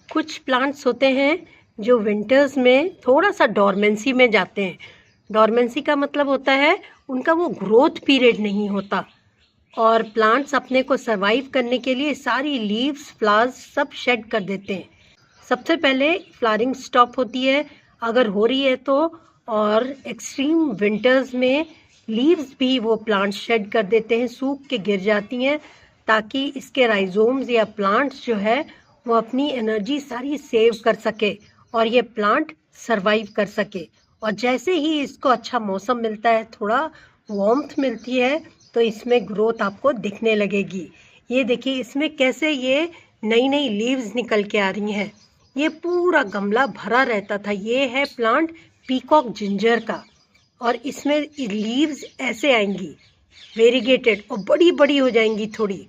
कुछ प्लांट्स होते हैं जो विंटर्स में थोड़ा सा डॉर्मेंसी में जाते हैं। डॉर्मेंसी का मतलब होता है उनका वो ग्रोथ पीरियड नहीं होता और प्लांट्स अपने को सर्वाइव करने के लिए सारी लीव्स फ्लावर्स सब शेड कर देते हैं। सबसे पहले फ्लावरिंग स्टॉप होती है अगर हो रही है तो, और एक्सट्रीम विंटर्स में लीव्स भी वो प्लांट शेड कर देते हैं, सूख के गिर जाती हैं ताकि इसके राइजोम्स या प्लांट्स जो है वो अपनी एनर्जी सारी सेव कर सके और ये प्लांट सरवाइव कर सके। और जैसे ही इसको अच्छा मौसम मिलता है, थोड़ा वार्मथ मिलती है, तो इसमें ग्रोथ आपको दिखने लगेगी। ये देखिए इसमें कैसे ये नई नई लीव्स निकल के आ रही हैं। ये पूरा गमला भरा रहता था। ये है प्लांट पीकॉक जिंजर का और इसमें लीव्स ऐसे आएंगी वेरीगेटेड और बड़ी बड़ी हो जाएंगी थोड़ी।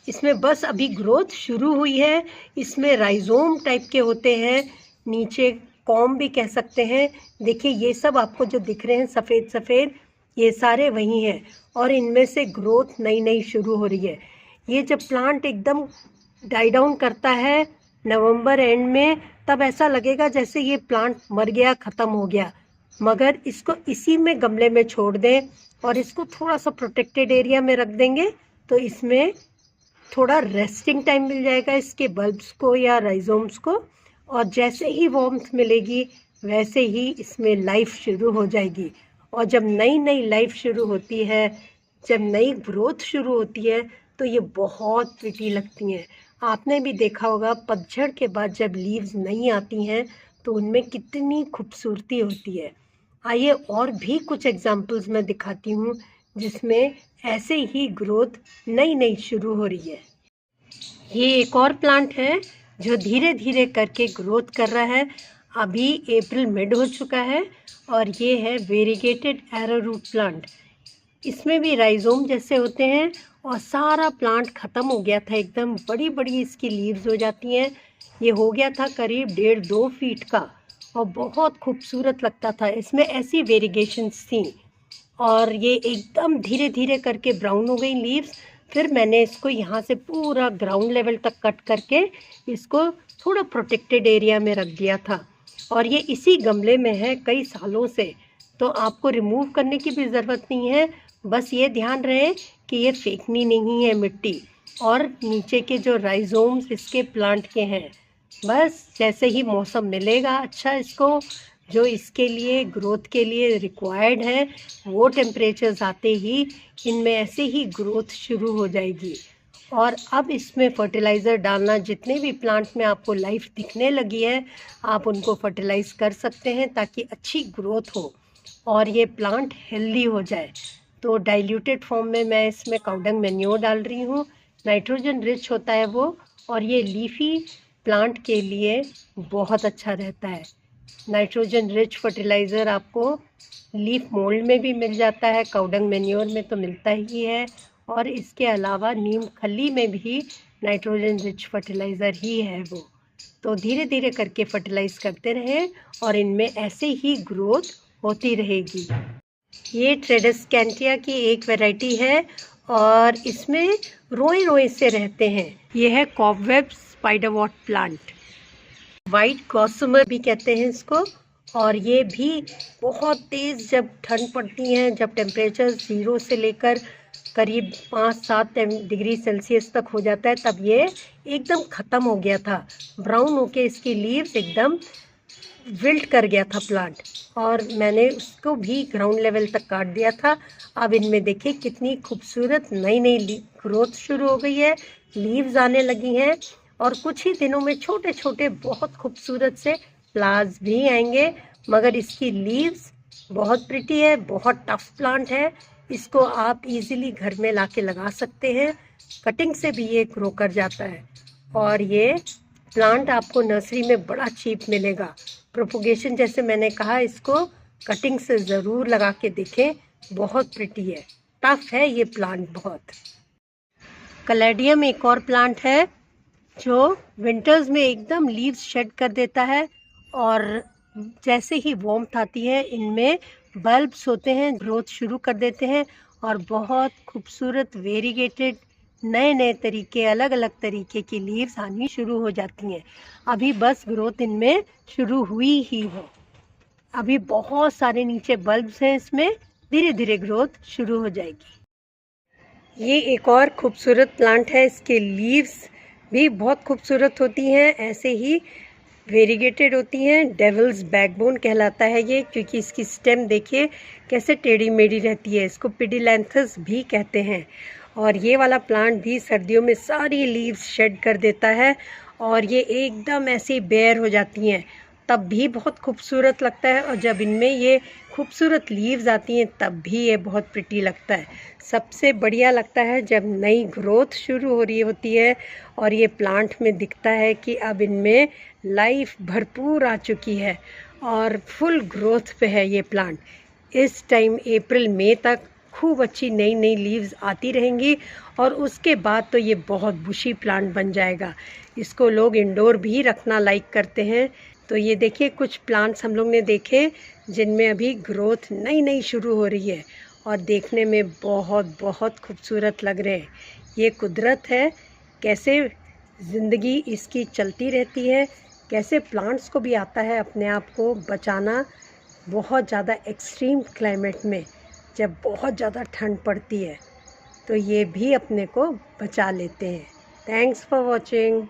इसमें बस अभी ग्रोथ शुरू हुई है। इसमें राइजोम टाइप के होते हैं, नीचे कॉम भी कह सकते हैं। देखिए ये सब आपको जो दिख रहे हैं सफ़ेद सफ़ेद, ये सारे वही हैं और इनमें से ग्रोथ नई नई शुरू हो रही है। ये जब प्लांट एकदम डाई डाउन करता है नवंबर एंड में, तब ऐसा लगेगा जैसे ये प्लांट मर गया, ख़त्म हो गया। मगर इसको इसी में गमले में छोड़ दें और इसको थोड़ा सा प्रोटेक्टेड एरिया में रख देंगे तो इसमें थोड़ा रेस्टिंग टाइम मिल जाएगा इसके बल्ब्स को या राइजोम्स को। और जैसे ही वार्मथ मिलेगी वैसे ही इसमें लाइफ शुरू हो जाएगी। और जब नई नई लाइफ शुरू होती है, जब नई ग्रोथ शुरू होती है, तो ये बहुत प्रिटी लगती हैं। आपने भी देखा होगा पतझड़ के बाद जब लीव्स नई आती हैं तो उनमें कितनी खूबसूरती होती है। आइए और भी कुछ एग्जाम्पल्स मैं दिखाती हूँ जिसमें ऐसे ही ग्रोथ नई नई शुरू हो रही है। ये एक और प्लांट है जो धीरे धीरे करके ग्रोथ कर रहा है। अभी अप्रैल मिड हो चुका है और ये है वेरीगेटेड एरोरूट प्लांट। इसमें भी राइजोम जैसे होते हैं और सारा प्लांट ख़त्म हो गया था, एकदम बड़ी बड़ी इसकी लीव्स हो जाती हैं। ये हो गया था करीब 1.5-2 फीट का और बहुत खूबसूरत लगता था। इसमें ऐसी वेरिगेशंस थी और ये एकदम धीरे धीरे करके ब्राउन हो गई लीव्स। फिर मैंने इसको यहाँ से पूरा ग्राउंड लेवल तक कट करके इसको थोड़ा प्रोटेक्टेड एरिया में रख दिया था और ये इसी गमले में है कई सालों से, तो आपको रिमूव करने की भी ज़रूरत नहीं है। बस ये ध्यान रहे कि ये फेंकनी नहीं है मिट्टी, और नीचे के जो राइजोम्स इसके प्लांट के हैं, बस जैसे ही मौसम मिलेगा अच्छा इसको, जो इसके लिए ग्रोथ के लिए रिक्वायर्ड है, वो टेम्परेचर्स आते ही इनमें ऐसे ही ग्रोथ शुरू हो जाएगी। और अब इसमें फर्टिलाइज़र डालना, जितने भी प्लांट में आपको लाइफ दिखने लगी है आप उनको फर्टिलाइज़ कर सकते हैं ताकि अच्छी ग्रोथ हो और ये प्लांट हेल्दी हो जाए। तो डाइल्यूटेड फॉर्म में मैं इसमें काउडंग मैन्योर डाल रही हूँ। नाइट्रोजन रिच होता है वो और ये लीफी प्लांट के लिए बहुत अच्छा रहता है। नाइट्रोजन रिच फर्टिलाइज़र आपको लीफ मोल्ड में भी मिल जाता है, काउडंग मैन्योर में तो मिलता ही है, और इसके अलावा नीम खली में भी नाइट्रोजन रिच फर्टिलाइज़र ही है वो। तो धीरे धीरे करके फर्टिलाइज़ करते रहें और इनमें ऐसे ही ग्रोथ होती रहेगी। ये ट्रेडस्कैंटिया की एक वैरायटी है और इसमें रोए रोए से रहते हैं। ये है कॉबवेब स्पाइडरवॉट प्लांट, वाइट गॉसमर भी कहते हैं इसको। और ये भी बहुत तेज़ जब ठंड पड़ती है, जब टेम्परेचर 0 से लेकर करीब 5-7 डिग्री सेल्सियस तक हो जाता है, तब ये एकदम ख़त्म हो गया था। ब्राउन होके इसकी लीव्स एकदम विल्ट कर गया था प्लांट और मैंने उसको भी ग्राउंड लेवल तक काट दिया था। अब इनमें देखिए कितनी खूबसूरत नई नई ग्रोथ शुरू हो गई है, लीव्स आने लगी हैं और कुछ ही दिनों में छोटे छोटे बहुत खूबसूरत से फ्लावर्स भी आएंगे। मगर इसकी लीव्स बहुत प्रिटी है, बहुत टफ प्लांट है। इसको आप इजीली घर में लाके लगा सकते हैं, कटिंग से भी ये ग्रो कर जाता है और ये प्लांट आपको नर्सरी में बड़ा चीप मिलेगा। प्रोपोगेशन जैसे मैंने कहा, इसको कटिंग से ज़रूर लगा के देखें, बहुत प्रिटी है, टफ है ये प्लांट बहुत। कलेडियम एक और प्लांट है जो विंटर्स में एकदम लीव्स शेड कर देता है और जैसे ही वार्मथ आती है इनमें बल्ब्स होते हैं, ग्रोथ शुरू कर देते हैं और बहुत खूबसूरत वेरीगेटेड नए नए तरीके, अलग अलग तरीके की लीव्स आनी शुरू हो जाती हैं। अभी बस ग्रोथ इनमें शुरू हुई ही है। अभी बहुत सारे नीचे बल्ब्स हैं इसमें, धीरे धीरे ग्रोथ शुरू हो जाएगी। ये एक और खूबसूरत प्लांट है, इसके लीव्स भी बहुत खूबसूरत होती हैं, ऐसे ही वेरीगेटेड होती हैं। डेविल्स बैकबोन कहलाता है ये, क्योंकि इसकी स्टेम देखिए कैसे टेढ़ी मेढ़ी रहती है। इसको पिडिलैंथस भी कहते हैं। और ये वाला प्लांट भी सर्दियों में सारी लीव्स शेड कर देता है और ये एकदम ऐसे बेयर हो जाती हैं, तब भी बहुत खूबसूरत लगता है। और जब इनमें ये खूबसूरत लीव्स आती हैं तब भी ये बहुत प्रिटी लगता है। सबसे बढ़िया लगता है जब नई ग्रोथ शुरू हो रही होती है और ये प्लांट में दिखता है कि अब इनमें लाइफ भरपूर आ चुकी है और फुल ग्रोथ पे है ये प्लांट। इस टाइम अप्रैल मई तक खूब अच्छी नई नई लीव्स आती रहेंगी और उसके बाद तो ये बहुत बुशी प्लांट बन जाएगा। इसको लोग इंडोर भी रखना लाइक करते हैं। तो ये देखिए कुछ प्लांट्स हम लोग ने देखे जिनमें अभी ग्रोथ नई नई शुरू हो रही है और देखने में बहुत बहुत खूबसूरत लग रहे हैं। ये कुदरत है, कैसे ज़िंदगी इसकी चलती रहती है, कैसे प्लांट्स को भी आता है अपने आप को बचाना बहुत ज़्यादा एक्सट्रीम क्लाइमेट में, जब बहुत ज़्यादा ठंड पड़ती है तो ये भी अपने को बचा लेते हैं। Thanks for watching.